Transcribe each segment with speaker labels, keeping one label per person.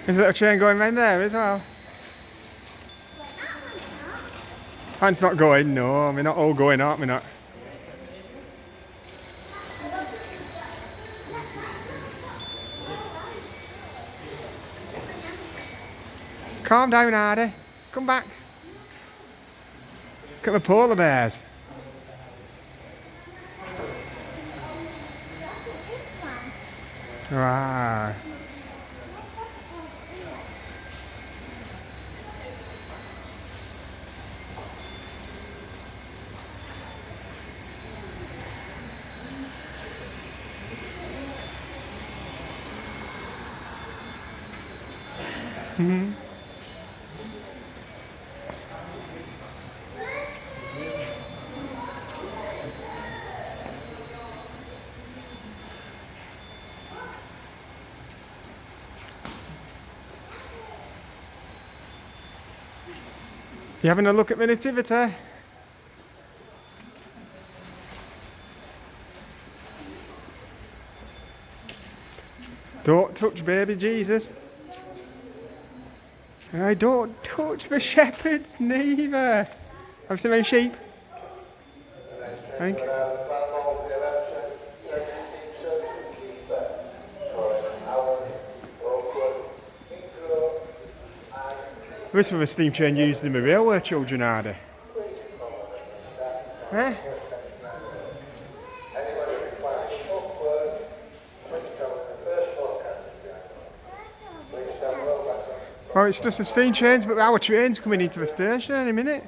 Speaker 1: There's a little train going round there as well. It's not going, no. We're not all going, aren't we not? Calm down, Hardy. Come back. Look at the polar bears. Wow. Mm-hmm. You having a look at the nativity? Don't touch baby Jesus. I don't touch the shepherds neither. Have you seen those sheep? I think. This was a steam train used in the railway, children, are they? Eh? Well, it's just the steam trains, but our train's coming into the station in a minute.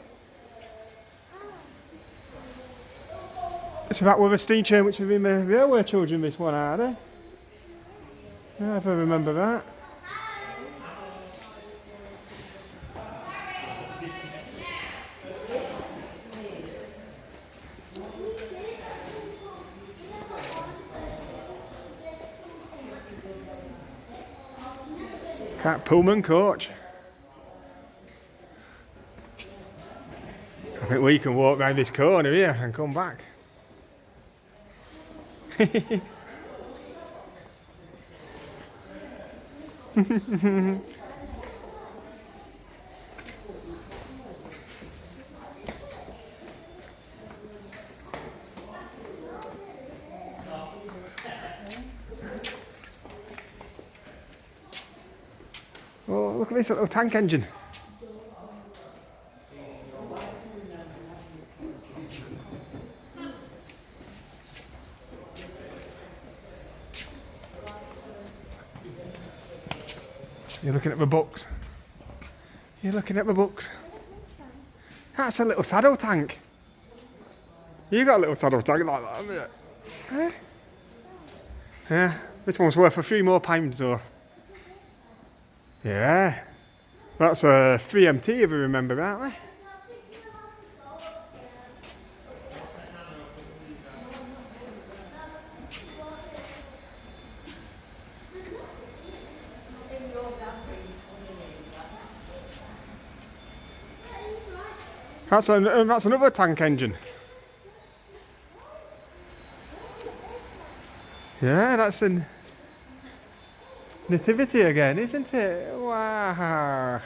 Speaker 1: It's about with a steam train which is in the railway, children, this one, are they? Yeah, if I remember that. That Pullman coach. I think we can walk round this corner here and come back. Oh, look at this little tank engine. You're looking at the books. You're looking at the books. That's a little saddle tank. You got a little saddle tank like that, haven't you? Eh? Yeah, this one's worth a few more pounds though. Yeah, that's a 3MT if you remember rightly. That's another tank engine. Yeah, that's in Nativity again, isn't it? Wow.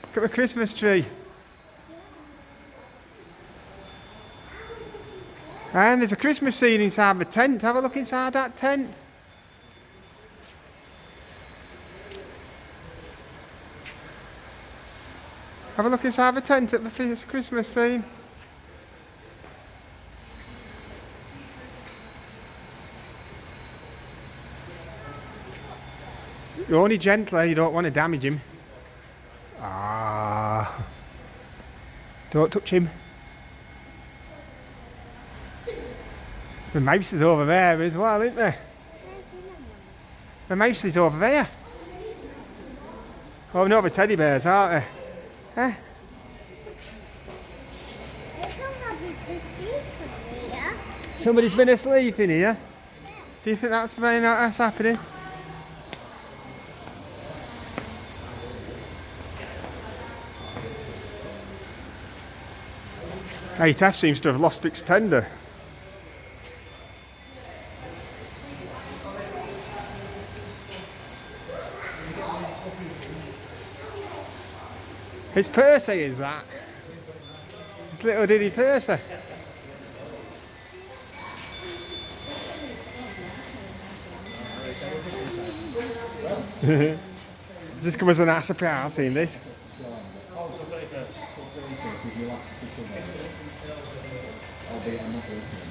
Speaker 1: Look at the Christmas tree. And there's a Christmas scene inside the tent. Have a look inside that tent. Have a look inside the tent at the first Christmas scene. Only gently, you don't want to damage him. Ah. Don't touch him. The mouse is over there as well, isn't there? The mouse is over there. Oh no, the teddy bears, aren't they? Huh? Somebody's been asleep in here. Do you think that's happening? 8F seems to have lost its tender. It's Percy, is that? It's little Diddy Percy. Does this come as a nice surprise, seeing this?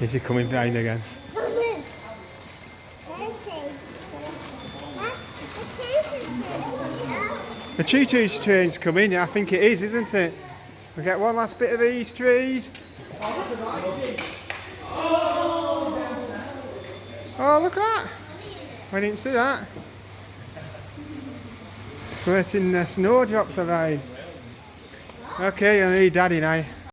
Speaker 1: Is he coming behind again? The choo-choo train's coming, yeah, I think it is, isn't it? We get one last bit of these trees. Oh, look at that! I didn't see that. Squirting snowdrops around. Okay, I need Daddy now.